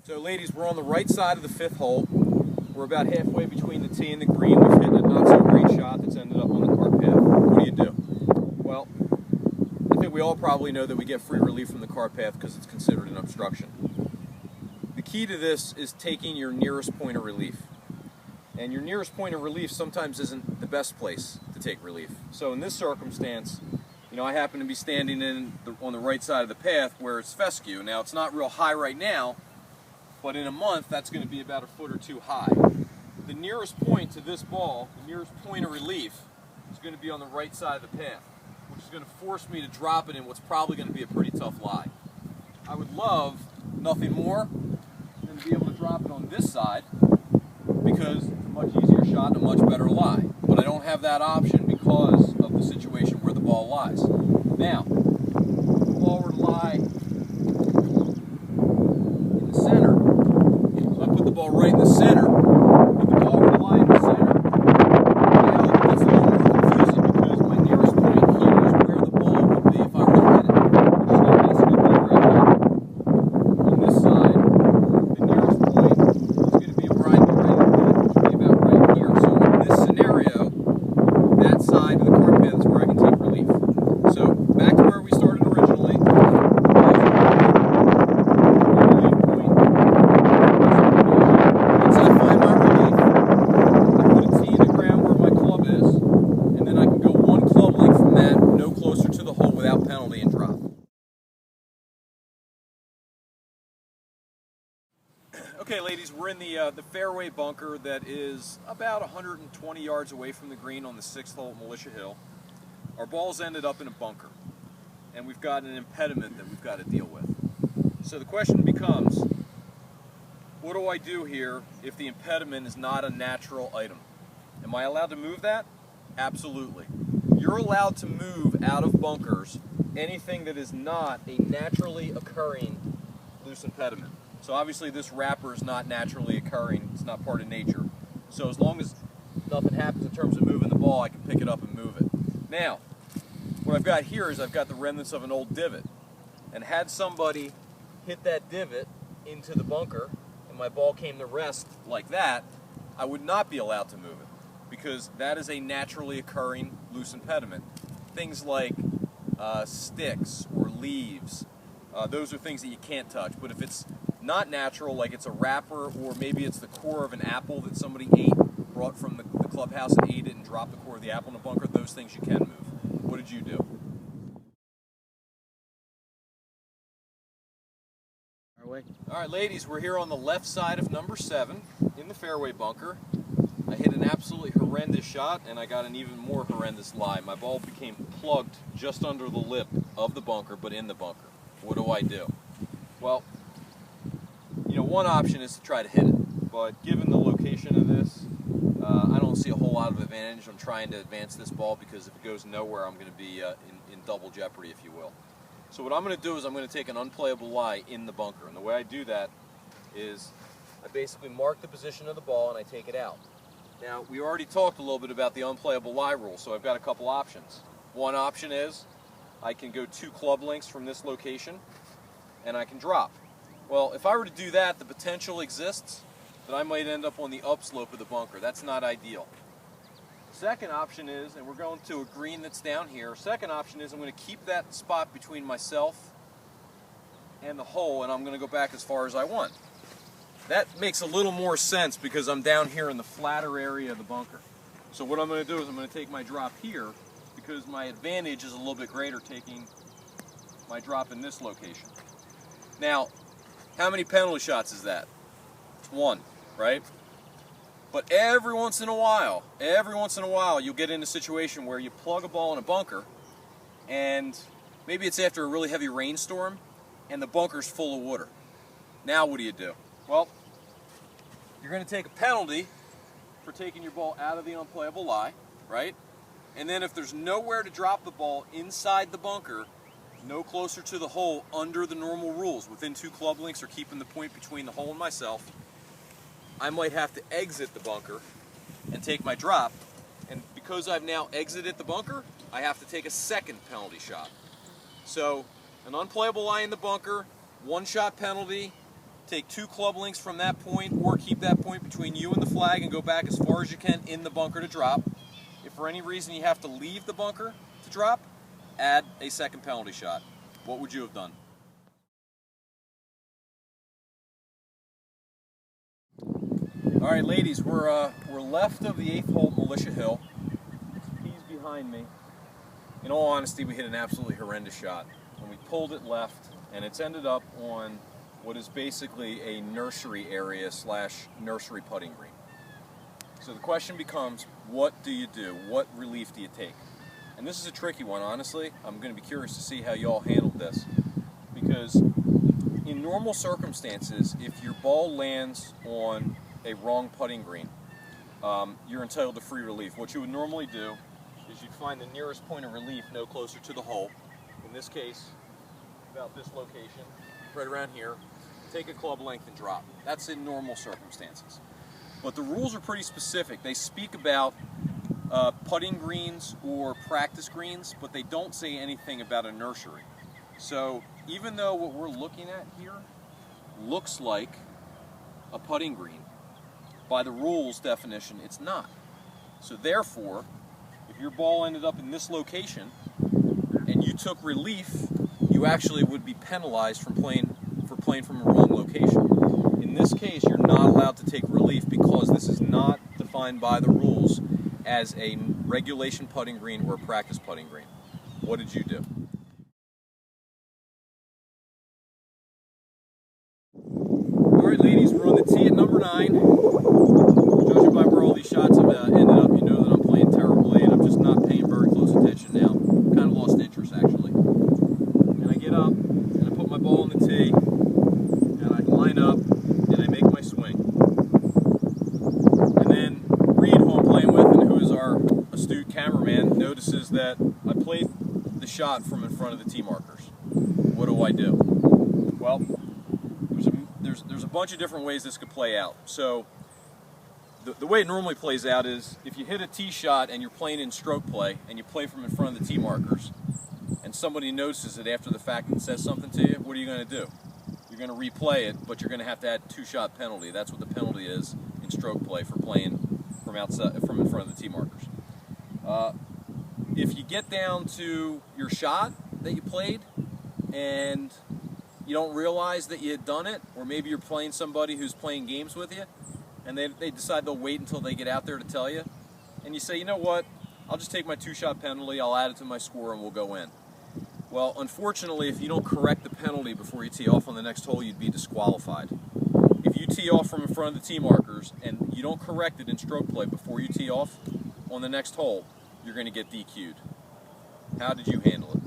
So ladies, we're on the right side of the fifth hole. We're about halfway between the tee and the green. We've hit a not so great shot that's ended up on the cart path. What do you do? Well, I think we all probably know that we get free relief from the cart path because it's considered an obstruction. The key to this is taking your nearest point of relief. And your nearest point of relief sometimes isn't the best place to take relief. So in this circumstance, I happen to be standing on the right side of the path where it's fescue. Now it's not real high right now, but in a month that's going to be about a foot or two high. The nearest point to this ball, the nearest point of relief, is going to be on the right side of the path, which is going to force me to drop it in what's probably going to be a pretty tough lie. I would love nothing more than to be able to drop it on this side because it's a much easier shot and a much better lie. But I don't have that option because of the situation where the ball lies. Now, if the ball were to lie in the center, so I put the ball right in the center, if the ball were to lie in the center, now it gets a little more confusing because my nearest point here is where the ball would be if I were to hit it, which is going to basically be right here. On this side, the nearest point is going to be where I'd be ready to hit it, which would be about right here. So in this scenario, that side of the cart path is where I can take relief. So back to where we started originally. Once I find my relief, I put a tee in the ground where my club is, and then I can go one club length from that, no closer to the hole without penalty and drop. Okay, ladies, we're in the fairway bunker that is about 120 yards away from the green on the 6th hole at Militia Hill. Our ball's ended up in a bunker, and we've got an impediment that we've got to deal with. So the question becomes, what do I do here if the impediment is not a natural item? Am I allowed to move that? Absolutely. You're allowed to move out of bunkers anything that is not a naturally occurring loose impediment. So obviously this wrapper is not naturally occurring, it's not part of nature. So as long as nothing happens in terms of moving the ball, I can pick it up and move it. Now, what I've got here is I've got the remnants of an old divot. And had somebody hit that divot into the bunker and my ball came to rest like that, I would not be allowed to move it because that is a naturally occurring loose impediment. Things like sticks or leaves, those are things that you can't touch. But if it's not natural, like it's a wrapper or maybe it's the core of an apple that somebody ate, brought from the clubhouse and ate it and dropped the core of the apple in the bunker, those things you can move. What did you do? All right, ladies, we're here on the left side of number 7 in the fairway bunker. I hit an absolutely horrendous shot and I got an even more horrendous lie. My ball became plugged just under the lip of the bunker, but in the bunker. What do I do? Well, one option is to try to hit it, but given the location of this, I don't see a whole lot of advantage. I'm trying to advance this ball because if it goes nowhere, I'm going to be in double jeopardy, if you will. So what I'm going to do is I'm going to take an unplayable lie in the bunker, and the way I do that is I basically mark the position of the ball and I take it out. Now, we already talked a little bit about the unplayable lie rule, so I've got a couple options. One option is I can go 2 club lengths from this location and I can drop. Well, if I were to do that, the potential exists that I might end up on the upslope of the bunker. That's not ideal. Second option is, and we're going to a green that's down here, second option is I'm going to keep that spot between myself and the hole, and I'm going to go back as far as I want. That makes a little more sense because I'm down here in the flatter area of the bunker. So what I'm going to do is I'm going to take my drop here because my advantage is a little bit greater taking my drop in this location. Now, how many penalty shots is that? 1, right? But every once in a while, you'll get in a situation where you plug a ball in a bunker, and maybe it's after a really heavy rainstorm, and the bunker's full of water. Now what do you do? Well, you're going to take a penalty for taking your ball out of the unplayable lie, right? And then if there's nowhere to drop the ball inside the bunker, no closer to the hole under the normal rules, within 2 club lengths or keeping the point between the hole and myself, I might have to exit the bunker and take my drop. And because I've now exited the bunker, I have to take a second penalty shot. So an unplayable lie in the bunker, 1 shot penalty, take 2 club links from that point, or keep that point between you and the flag and go back as far as you can in the bunker to drop. If for any reason you have to leave the bunker to drop, add a second penalty shot. What would you have done? All right, ladies, we're left of the 8th hole at Militia Hill. He's behind me. In all honesty, we hit an absolutely horrendous shot, and we pulled it left, and it's ended up on what is basically a nursery area / nursery putting green. So the question becomes, what do you do? What relief do you take? And this is a tricky one, honestly. I'm going to be curious to see how y'all handled this, because in normal circumstances, if your ball lands on a wrong putting green, you're entitled to free relief. What you would normally do is you'd find the nearest point of relief no closer to the hole. In this case, about this location, right around here. Take a club length and drop. That's in normal circumstances. But the rules are pretty specific. They speak about putting greens or practice greens, but they don't say anything about a nursery. So even though what we're looking at here looks like a putting green, by the rules definition, it's not. So therefore, if your ball ended up in this location and you took relief, you actually would be penalized for playing from a wrong location. In this case, you're not allowed to take relief because this is not defined by the rules as a regulation putting green or a practice putting green. What did you do? All right, ladies, we're on the tee at number 9. Judging by where all these shots have ended up, you know that I'm playing terribly, and I'm just not paying very close attention now. Kind of lost interest, actually. And I get up, and I put my ball on the tee, and I line up, and I make my swing. And then Reed, who I'm playing with, and who is our astute cameraman, notices that I played the shot from in front of the tee markers. What do I do? Well, there's a bunch of different ways this could play out. So the way it normally plays out is if you hit a tee shot and you're playing in stroke play and you play from in front of the tee markers and somebody notices it after the fact and says something to you, what are you going to do? You're going to replay it, but you're going to have to add 2-shot penalty. That's what the penalty is in stroke play for playing from in front of the tee markers. If you get down to your shot that you played and you don't realize that you had done it, or maybe you're playing somebody who's playing games with you, and they decide they'll wait until they get out there to tell you, and you say, you know what, I'll just take my 2-shot penalty, I'll add it to my score, and we'll go in. Well, unfortunately, if you don't correct the penalty before you tee off on the next hole, you'd be disqualified. If you tee off from in front of the tee markers, and you don't correct it in stroke play before you tee off on the next hole, you're going to get DQ'd. How did you handle it?